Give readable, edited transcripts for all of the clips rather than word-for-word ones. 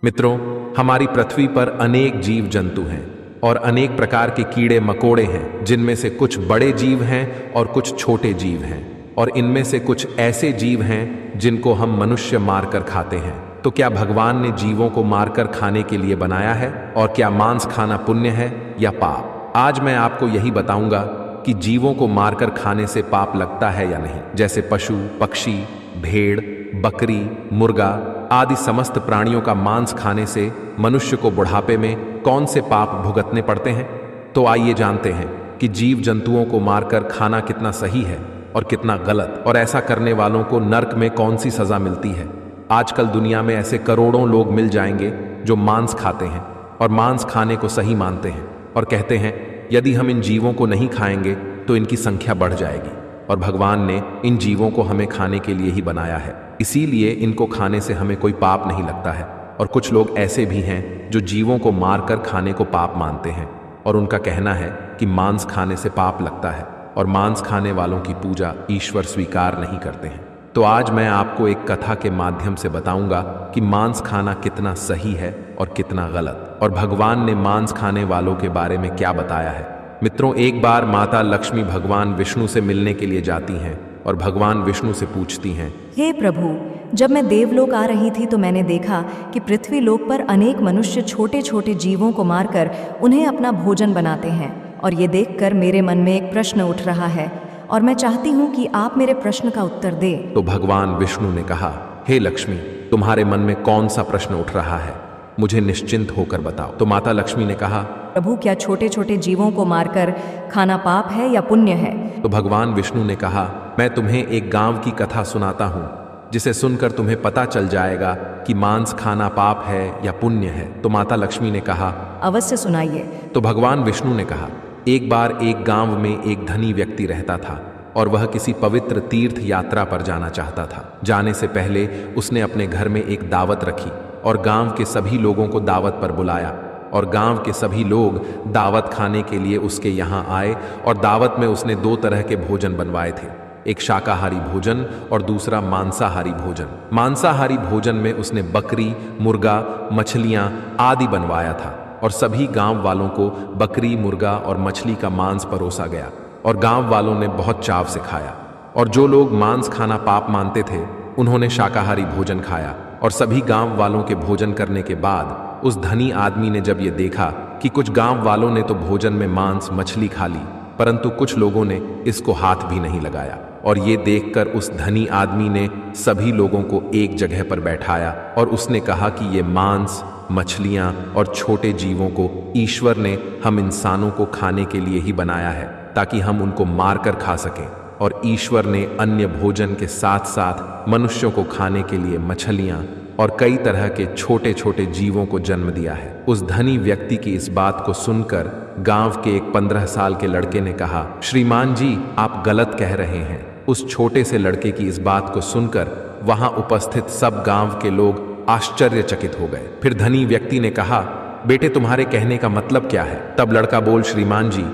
मित्रों, हमारी पृथ्वी पर अनेक जीव जंतु हैं और अनेक प्रकार के कीड़े मकोड़े हैं, जिनमें से कुछ बड़े जीव हैं और कुछ छोटे जीव हैं, और इनमें से कुछ ऐसे जीव हैं जिनको हम मनुष्य मारकर खाते हैं। तो क्या भगवान ने जीवों को मारकर खाने के लिए बनाया है? और क्या मांस खाना पुण्य है या पाप? आज मैं आपको यही बताऊंगा कि जीवों को मारकर खाने से पाप लगता है या नहीं। जैसे पशु, पक्षी, भेड़, बकरी, मुर्गा आदि समस्त प्राणियों का मांस खाने से मनुष्य को बुढ़ापे में कौन से पाप भुगतने पड़ते हैं। तो आइए जानते हैं कि जीव जंतुओं को मारकर खाना कितना सही है और कितना गलत, और ऐसा करने वालों को नर्क में कौन सी सजा मिलती है। आजकल दुनिया में ऐसे करोड़ों लोग मिल जाएंगे जो मांस खाते हैं और मांस खाने को सही मानते हैं और कहते हैं यदि हम इन जीवों को नहीं खाएंगे तो इनकी संख्या बढ़ जाएगी, और भगवान ने इन जीवों को हमें खाने के लिए ही बनाया है, इसीलिए इनको खाने से हमें कोई पाप नहीं लगता है। और कुछ लोग ऐसे भी हैं जो जीवों को मारकर खाने को पाप मानते हैं, और उनका कहना है कि मांस खाने से पाप लगता है और मांस खाने वालों की पूजा ईश्वर स्वीकार नहीं करते हैं। तो आज मैं आपको एक कथा के माध्यम से बताऊंगा कि मांस खाना कितना सही है और कितना गलत, और भगवान ने मांस खाने वालों के बारे में क्या बताया है। मित्रों, एक बार माता लक्ष्मी भगवान विष्णु से मिलने के लिए जाती हैं और भगवान विष्णु से पूछती हैं, हे प्रभु, जब मैं देवलोक आ रही थी तो मैंने देखा कि पृथ्वी लोक पर अनेक मनुष्य छोटे छोटे जीवों को मारकर उन्हें अपना भोजन बनाते हैं, और ये देखकर मेरे मन में एक प्रश्न उठ रहा है और मैं चाहती हूँ कि आप मेरे प्रश्न का उत्तर दें। तो भगवान विष्णु ने कहा, हे लक्ष्मी, तुम्हारे मन में कौन सा प्रश्न उठ रहा है, मुझे निश्चिंत होकर बताओ। तो माता लक्ष्मी ने कहा, प्रभु, क्या छोटे छोटे जीवों को मारकर खाना पाप है या पुण्य है? तो भगवान विष्णु ने कहा, मैं तुम्हें एक गांव की कथा सुनाता हूँ, जिसे सुनकर तुम्हें पता चल जाएगा कि मांस खाना पाप है या पुण्य है। तो माता लक्ष्मी ने कहा, अवश्य सुनाइए। तो भगवान विष्णु ने कहा, एक बार एक गांव में एक धनी व्यक्ति रहता था और वह किसी पवित्र तीर्थ यात्रा पर जाना चाहता था। जाने से पहले उसने अपने घर में एक दावत रखी और गांव के सभी लोगों को दावत पर बुलाया, और गांव के सभी लोग दावत खाने के लिए उसके यहाँ आए। और दावत में उसने दो तरह के भोजन बनवाए थे, एक शाकाहारी भोजन और दूसरा मांसाहारी भोजन। मांसाहारी भोजन में उसने बकरी, मुर्गा, मछलियां आदि बनवाया था, और सभी गांव वालों को बकरी, मुर्गा और मछली का मांस परोसा गया, और गांव वालों ने बहुत चाव से खाया। और जो लोग मांस खाना पाप मानते थे उन्होंने शाकाहारी भोजन खाया। और सभी गांव वालों के भोजन करने के बाद उस धनी आदमी ने जब ये देखा कि कुछ गांव वालों ने तो भोजन में मांस मछली खा ली, परंतु कुछ लोगों ने इसको हाथ भी नहीं लगाया, और ये देखकर उस धनी आदमी ने सभी लोगों को एक जगह पर बैठाया और उसने कहा कि ये मांस, मछलियां और छोटे जीवों को ईश्वर ने हम इंसानों को खाने के लिए ही बनाया है, ताकि हम उनको मारकर खा सकें। और ईश्वर ने अन्य भोजन के साथ साथ मनुष्यों को खाने के लिए मछलियां और कई तरह के छोटे छोटे जीवों को जन्म दिया है। उस धनी व्यक्ति की इस बात को सुनकर गांव के एक 15 साल के लड़के ने कहा, श्रीमान जी, आप गलत कह रहे हैं। उस छोटे से लड़के की इस बात को सुनकर वहां उपस्थित सब गांव के लोग आश्चर्यचकित हो गए। फिर धनी व्यक्ति ने कहा, बेटे, तुम्हारे कहने का मतलब क्या है? तब लड़का बोल, श्रीमान जी,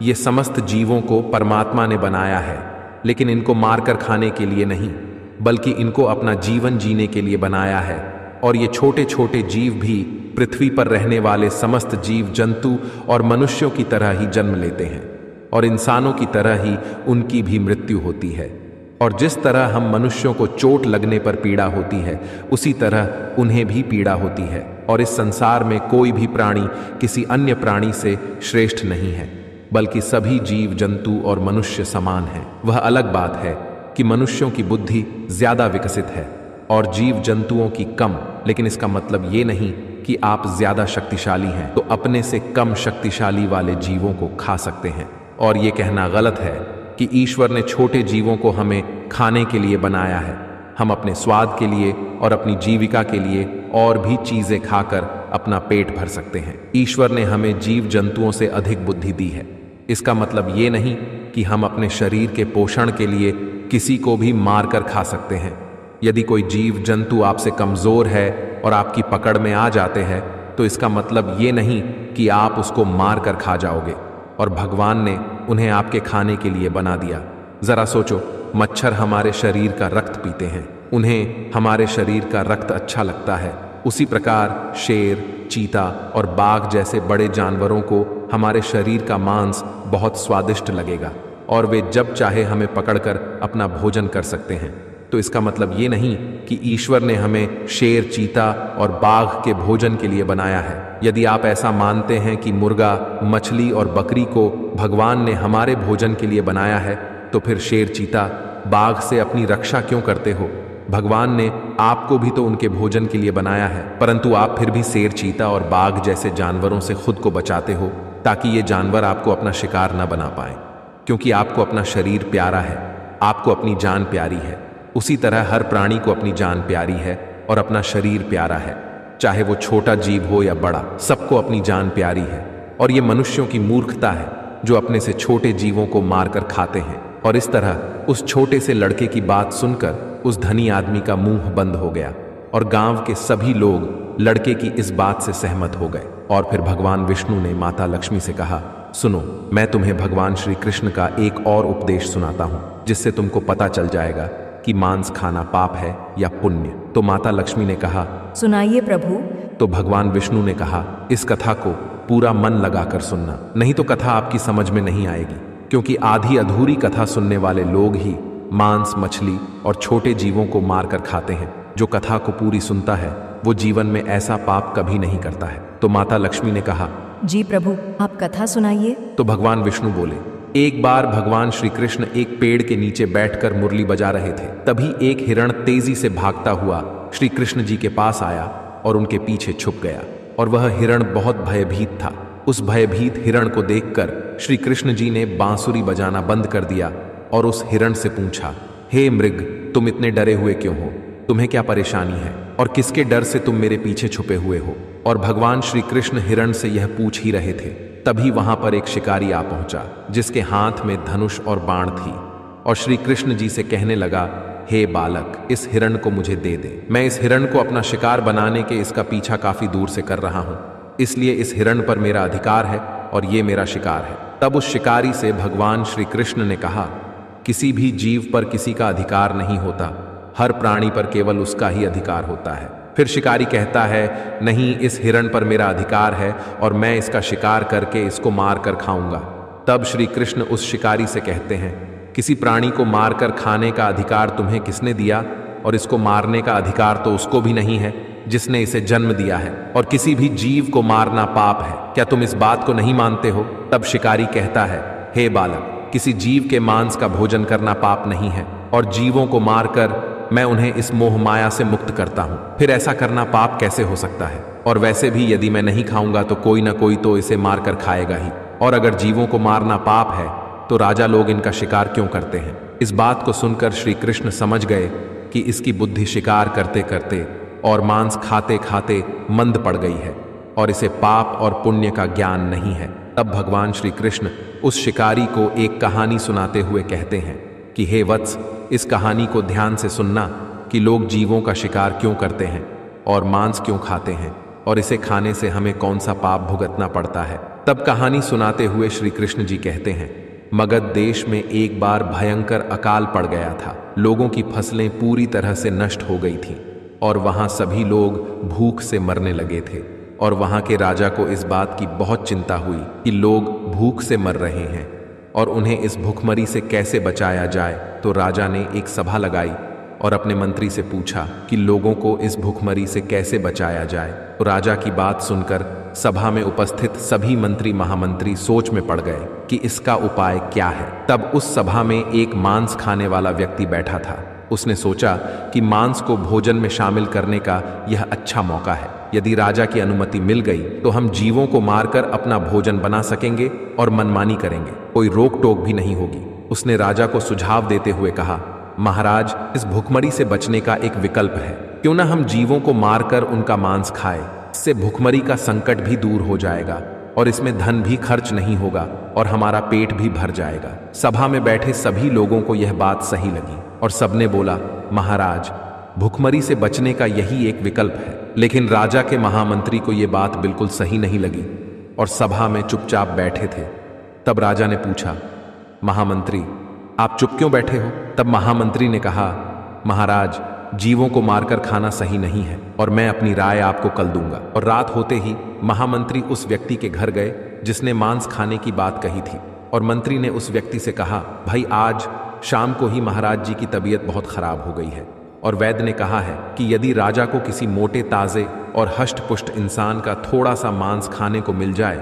ये समस्त जीवों को परमात्मा ने बनाया है, लेकिन इनको मारकर खाने के लिए नहीं, बल्कि इनको अपना जीवन जीने के लिए बनाया है। और ये छोटे छोटे जीव भी पृथ्वी पर रहने वाले समस्त जीव जंतु और मनुष्यों की तरह ही जन्म लेते हैं, और इंसानों की तरह ही उनकी भी मृत्यु होती है। और जिस तरह हम मनुष्यों को चोट लगने पर पीड़ा होती है, उसी तरह उन्हें भी पीड़ा होती है। और इस संसार में कोई भी प्राणी किसी अन्य प्राणी से श्रेष्ठ नहीं है, बल्कि सभी जीव जंतु और मनुष्य समान हैं। वह अलग बात है कि मनुष्यों की बुद्धि ज्यादा विकसित है और जीव जंतुओं की कम, लेकिन इसका मतलब ये नहीं कि आप ज्यादा शक्तिशाली हैं तो अपने से कम शक्तिशाली वाले जीवों को खा सकते हैं। और ये कहना गलत है कि ईश्वर ने छोटे जीवों को हमें खाने के लिए बनाया है। हम अपने स्वाद के लिए और अपनी जीविका के लिए और भी चीजें खाकर अपना पेट भर सकते हैं। ईश्वर ने हमें जीव जंतुओं से अधिक बुद्धि दी है। इसका मतलब ये नहीं कि हम अपने शरीर के पोषण के लिए किसी को भी मारकर खा सकते हैं। यदि कोई जीव जंतु आपसे कमजोर है और आपकी पकड़ में आ जाते हैं, तो इसका मतलब ये नहीं कि आप उसको मारकर खा जाओगे, और भगवान ने उन्हें आपके खाने के लिए बना दिया। जरा सोचो, मच्छर हमारे शरीर का रक्त पीते हैं, उन्हें हमारे शरीर का रक्त अच्छा लगता है, उसी प्रकार शेर, चीता और बाघ जैसे बड़े जानवरों को हमारे शरीर का मांस बहुत स्वादिष्ट लगेगा और वे जब चाहे हमें पकड़कर अपना भोजन कर सकते हैं। तो इसका मतलब ये नहीं कि ईश्वर ने हमें शेर, चीता और बाघ के भोजन के लिए बनाया है। यदि आप ऐसा मानते हैं कि मुर्गा, मछली और बकरी को भगवान ने हमारे भोजन के लिए बनाया है, तो फिर शेर, चीता, बाघ से अपनी रक्षा क्यों करते हो? भगवान ने आपको भी तो उनके भोजन के लिए बनाया है, परंतु आप फिर भी शेर, चीता और बाघ जैसे जानवरों से खुद को बचाते हो ताकि ये जानवर आपको अपना शिकार न बना पाए। क्योंकि आपको अपना शरीर प्यारा है, आपको अपनी जान प्यारी है। उसी तरह हर प्राणी को अपनी जान प्यारी है और अपना शरीर प्यारा है, चाहे वो छोटा जीव हो या बड़ा, सबको अपनी जान प्यारी है। और ये मनुष्यों की मूर्खता है जो अपने से छोटे जीवों को मारकर खाते हैं। और इस तरह उस छोटे से लड़के की बात सुनकर उस धनी आदमी का मुंह बंद हो गया और गांव के सभी लोग लड़के की इस बात से सहमत हो गए। और फिर भगवान विष्णु ने माता लक्ष्मी से कहा, सुनो, मैं तुम्हें भगवान श्री कृष्ण का एक और उपदेश सुनाता हूं, जिससे तुमको पता चल जाएगा कि मांस खाना पाप है या पुण्य। तो माता लक्ष्मी ने कहा, सुनाइए प्रभु। तो भगवान विष्णु ने कहा, इस कथा को पूरा मन लगाकर सुनना, नहीं तो कथा आपकी समझ में नहीं आएगी। क्योंकि आधी अधूरी कथा सुनने वाले लोग ही मांस, मछली और छोटे जीवों को मारकर खाते हैं। जो कथा को पूरी सुनता है वो जीवन में ऐसा पाप कभी नहीं करता है। तो माता लक्ष्मी ने कहा, जी प्रभु, आप कथा सुनाइए। तो भगवान विष्णु बोले, एक बार भगवान श्री कृष्ण एक पेड़ के नीचे बैठकर मुरली बजा रहे थे। तभी एक हिरण तेजी से भागता हुआ श्री कृष्ण जी के पास आया और उनके पीछे छुप गया। और वह हिरण बहुत भयभीत था। उस भयभीत हिरण को देखकर श्री कृष्ण जी ने बांसुरी बजाना बंद कर दिया और उस हिरण से पूछा, हे मृग, तुम इतने डरे हुए क्यों हो? तुम्हें क्या परेशानी है और किसके डर से तुम मेरे पीछे छुपे हुए हो? और भगवान श्री कृष्ण हिरण से यह पूछ ही रहे थे, तभी वहां पर एक शिकारी आ पहुंचा जिसके हाथ में धनुष और बाण थी और श्री कृष्ण जी से कहने लगा, हे बालक, इस हिरण को मुझे दे दे। मैं इस हिरण को अपना शिकार बनाने के इसका पीछा काफी दूर से कर रहा हूं, इसलिए इस हिरण पर मेरा अधिकार है और ये मेरा शिकार है। तब उस शिकारी से भगवान श्री कृष्ण ने कहा, किसी भी जीव पर किसी का अधिकार नहीं होता, हर प्राणी पर केवल उसका ही अधिकार होता है। फिर शिकारी कहता है, नहीं, इस हिरण पर मेरा अधिकार है और मैं इसका शिकार करके इसको मार कर खाऊंगा। तब श्री कृष्ण उस शिकारी से कहते हैं, किसी प्राणी को मारकर खाने का अधिकार तुम्हें किसने दिया? और इसको मारने का अधिकार तो उसको भी नहीं है जिसने इसे जन्म दिया है। और किसी भी जीव को मारना पाप है, क्या तुम इस बात को नहीं मानते हो? तब शिकारी कहता है, हे बालक, किसी जीव के मांस का भोजन करना पाप नहीं है और जीवों को मारकर मैं उन्हें इस मोह माया से मुक्त करता हूं। फिर ऐसा करना पाप कैसे हो सकता है? और वैसे भी यदि मैं नहीं खाऊंगा तो कोई ना कोई तो इसे मारकर खाएगा ही। और अगर जीवों को मारना पाप है तो राजा लोग इनका शिकार क्यों करते हैं? इस बात को सुनकर श्री कृष्ण समझ गए कि इसकी बुद्धि शिकार करते करते और मांस खाते खाते मंद पड़ गई है और इसे पाप और पुण्य का ज्ञान नहीं है। तब भगवान श्री कृष्ण उस शिकारी को एक कहानी सुनाते हुए कहते हैं कि हे वत्स, इस कहानी को ध्यान से सुनना कि लोग जीवों का शिकार क्यों करते हैं और मांस क्यों खाते हैं और इसे खाने से हमें कौन सा पाप भुगतना पड़ता है। तब कहानी सुनाते हुए श्री कृष्ण जी कहते हैं, मगध देश में एक बार भयंकर अकाल पड़ गया था। लोगों की फसलें पूरी तरह से नष्ट हो गई थीं और वहां सभी लोग भूख से मरने लगे थे। और वहां के राजा को इस बात की बहुत चिंता हुई कि लोग भूख से मर रहे हैं और उन्हें इस भूखमरी से कैसे बचाया जाए। तो राजा ने एक सभा लगाई और अपने मंत्री से पूछा कि लोगों को इस भूखमरी से कैसे बचाया जाए। तो राजा की बात सुनकर सभा में उपस्थित सभी मंत्री महामंत्री सोच में पड़ गए कि इसका उपाय क्या है। तब उस सभा में एक मांस खाने वाला व्यक्ति बैठा था। उसने सोचा कि मांस को भोजन में शामिल करने का यह अच्छा मौका है। यदि राजा की अनुमति मिल गई तो हम जीवों को मारकर अपना भोजन बना सकेंगे और मनमानी करेंगे, कोई रोक टोक भी नहीं होगी। उसने राजा को सुझाव देते हुए कहा, महाराज, इस भूखमरी से बचने का एक विकल्प है। क्यों ना हम जीवों को मारकर उनका मांस खाएं। इससे भूखमरी का संकट भी दूर हो जाएगा और इसमें धन भी खर्च नहीं होगा और हमारा पेट भी भर जाएगा। सभा में बैठे सभी लोगों को यह बात सही लगी और सबने बोला, महाराज, भूखमरी से बचने का यही एक विकल्प है। लेकिन राजा के महामंत्री को यह बात बिल्कुल सही नहीं लगी और सभा में चुपचाप बैठे थे। तब राजा ने पूछा, महामंत्री, आप चुप क्यों बैठे हो? तब महामंत्री ने कहा, महाराज, जीवों को मारकर खाना सही नहीं है और मैं अपनी राय आपको कल दूंगा। और रात होते ही महामंत्री उस व्यक्ति के घर गए जिसने मांस खाने की बात कही थी, और मंत्री ने उस व्यक्ति से कहा, भाई आज शाम को ही महाराज जी की तबीयत बहुत खराब हो गई है और वैद्य ने कहा है कि यदि राजा को किसी मोटे ताजे और हष्ट पुष्ट इंसान का थोड़ा सा मांस खाने को मिल जाए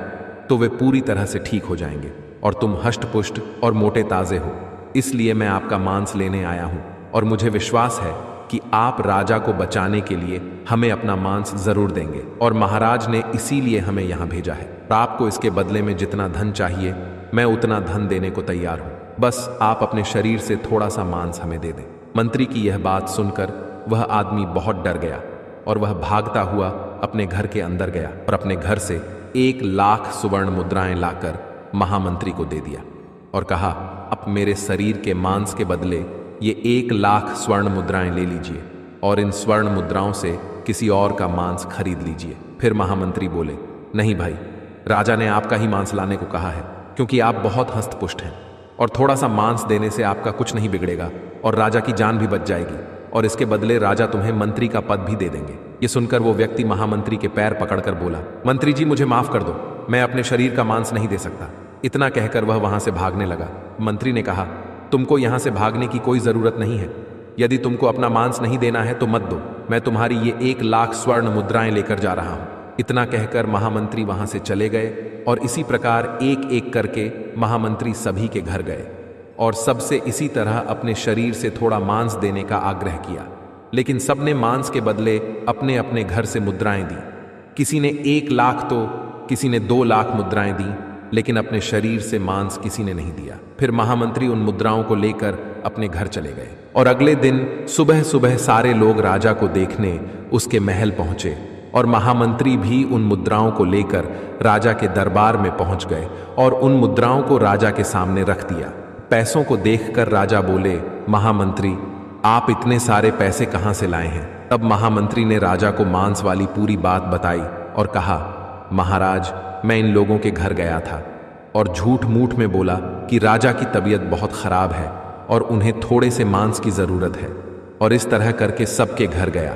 तो वे पूरी तरह से ठीक हो जाएंगे, और तुम हष्ट पुष्ट और मोटे ताजे हो, इसलिए मैं आपका मांस लेने आया हूं और मुझे विश्वास है कि आप राजा को बचाने के लिए हमें अपना मांस जरूर देंगे, और महाराज ने इसीलिए हमें यहाँ भेजा है। आपको इसके बदले में जितना धन चाहिए मैं उतना धन देने को तैयार हूँ, बस आप अपने शरीर से थोड़ा सा मांस हमें दे दें। मंत्री की यह बात सुनकर वह आदमी बहुत डर गया और वह भागता हुआ अपने घर के अंदर गया और अपने घर से 1,00,000 सुवर्ण मुद्राएं लाकर महामंत्री को दे दिया और कहा, अब मेरे शरीर के मांस के बदले ये 1,00,000 स्वर्ण मुद्राएं ले लीजिए और इन स्वर्ण मुद्राओं से किसी और का मांस खरीद लीजिए। फिर महामंत्री बोले, नहीं भाई, राजा ने आपका ही मांस लाने को कहा है क्योंकि आप बहुत हष्टपुष्ट हैं और थोड़ा सा मांस देने से आपका कुछ नहीं बिगड़ेगा और राजा की जान भी बच जाएगी, और इसके बदले राजा तुम्हें मंत्री का पद भी दे देंगे। ये सुनकर वो व्यक्ति महामंत्री के पैर पकड़कर बोला, मंत्री जी मुझे माफ कर दो, मैं अपने शरीर का मांस नहीं दे सकता। इतना कहकर वह वहां से भागने लगा। मंत्री ने कहा, तुमको यहां से भागने की कोई जरूरत नहीं है, यदि तुमको अपना मांस नहीं देना है तो मत दो, मैं तुम्हारी ये 1,00,000 स्वर्ण मुद्राएं लेकर जा रहा हूं। इतना कहकर महामंत्री वहां से चले गए और इसी प्रकार एक एक करके महामंत्री सभी के घर गए और सबसे इसी तरह अपने शरीर से थोड़ा मांस देने का आग्रह किया, लेकिन सबने मांस के बदले अपने अपने घर से मुद्राएं दी। किसी ने 1,00,000 तो किसी ने 2,00,000 मुद्राएं दी, लेकिन अपने शरीर से मांस किसी ने नहीं दिया। फिर महामंत्री उन मुद्राओं को लेकर अपने घर चले गए और अगले दिन सुबह सुबह सारे लोग राजा को देखने उसके महल पहुंचे और महामंत्री भी उन मुद्राओं को लेकर राजा के दरबार में पहुंच गए और उन मुद्राओं को राजा के सामने रख दिया। पैसों को देखकर राजा बोले, महामंत्री आप इतने सारे पैसे कहां से लाए हैं? तब महामंत्री ने राजा को मांस वाली पूरी बात बताई और कहा, महाराज मैं इन लोगों के घर गया था और झूठ मूठ में बोला कि राजा की तबीयत बहुत खराब है और उन्हें थोड़े से मांस की जरूरत है, और इस तरह करके सबके घर गया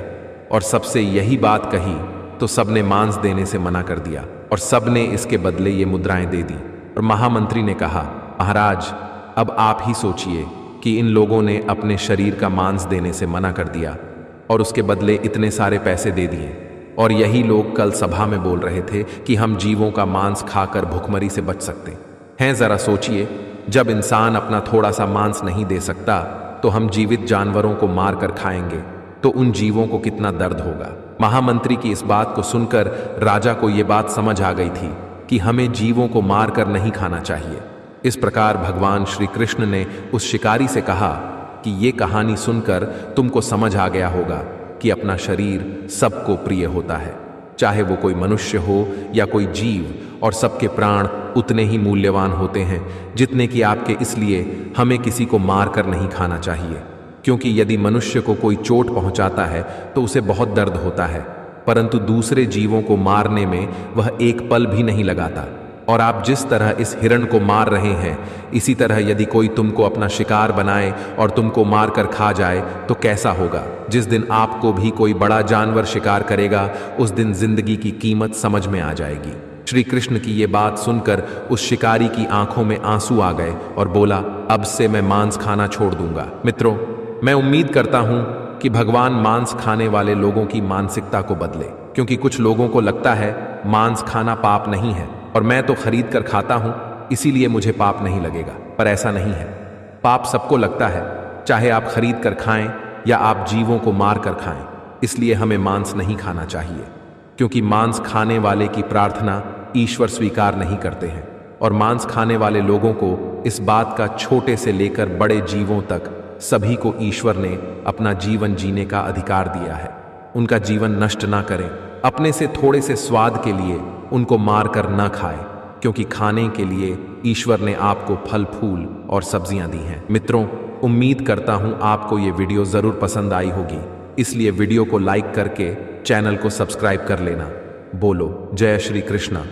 और सबसे यही बात कही तो सबने मांस देने से मना कर दिया और सबने इसके बदले ये मुद्राएं दे दी। और महामंत्री ने कहा, महाराज अब आप ही सोचिए कि इन लोगों ने अपने शरीर का मांस देने से मना कर दिया और उसके बदले इतने सारे पैसे दे दिए, और यही लोग कल सभा में बोल रहे थे कि हम जीवों का मांस खाकर भुखमरी से बच सकते हैं। जरा सोचिए, जब इंसान अपना थोड़ा सा मांस नहीं दे सकता तो हम जीवित जानवरों को मार कर खाएंगे तो उन जीवों को कितना दर्द होगा। महामंत्री की इस बात को सुनकर राजा को यह बात समझ आ गई थी कि हमें जीवों को मार कर नहीं खाना चाहिए। इस प्रकार भगवान श्री कृष्ण ने उस शिकारी से कहा कि ये कहानी सुनकर तुमको समझ आ गया होगा कि अपना शरीर सबको प्रिय होता है, चाहे वो कोई मनुष्य हो या कोई जीव, और सबके प्राण उतने ही मूल्यवान होते हैं जितने कि आपके, इसलिए हमें किसी को मार कर नहीं खाना चाहिए, क्योंकि यदि मनुष्य को कोई चोट पहुंचाता है तो उसे बहुत दर्द होता है, परंतु दूसरे जीवों को मारने में वह एक पल भी नहीं लगाता। और आप जिस तरह इस हिरण को मार रहे हैं, इसी तरह यदि कोई तुमको अपना शिकार बनाए और तुमको मार कर खा जाए तो कैसा होगा? जिस दिन आपको भी कोई बड़ा जानवर शिकार करेगा उस दिन जिंदगी की कीमत समझ में आ जाएगी। श्री कृष्ण की ये बात सुनकर उस शिकारी की आंखों में आंसू आ गए और बोला, अब से मैं मांस खाना छोड़ दूंगा। मित्रों, मैं उम्मीद करता हूं कि भगवान मांस खाने वाले लोगों की मानसिकता को बदले, क्योंकि कुछ लोगों को लगता है मांस खाना पाप नहीं है और मैं तो खरीद कर खाता हूं इसीलिए मुझे पाप नहीं लगेगा, पर ऐसा नहीं है। पाप सबको लगता है, चाहे आप खरीद कर खाएं या आप जीवों को मार कर खाएं। इसलिए हमें मांस नहीं खाना चाहिए, क्योंकि मांस खाने वाले की प्रार्थना ईश्वर स्वीकार नहीं करते हैं, और मांस खाने वाले लोगों को इस बात का छोटे से लेकर बड़े जीवों तक सभी को ईश्वर ने अपना जीवन जीने का अधिकार दिया है। उनका जीवन नष्ट ना करें, अपने से थोड़े से स्वाद के लिए उनको मार कर ना खाएं, क्योंकि खाने के लिए ईश्वर ने आपको फल फूल और सब्जियां दी हैं। मित्रों, उम्मीद करता हूं आपको ये वीडियो जरूर पसंद आई होगी, इसलिए वीडियो को लाइक करके चैनल को सब्सक्राइब कर लेना। बोलो जय श्री कृष्ण।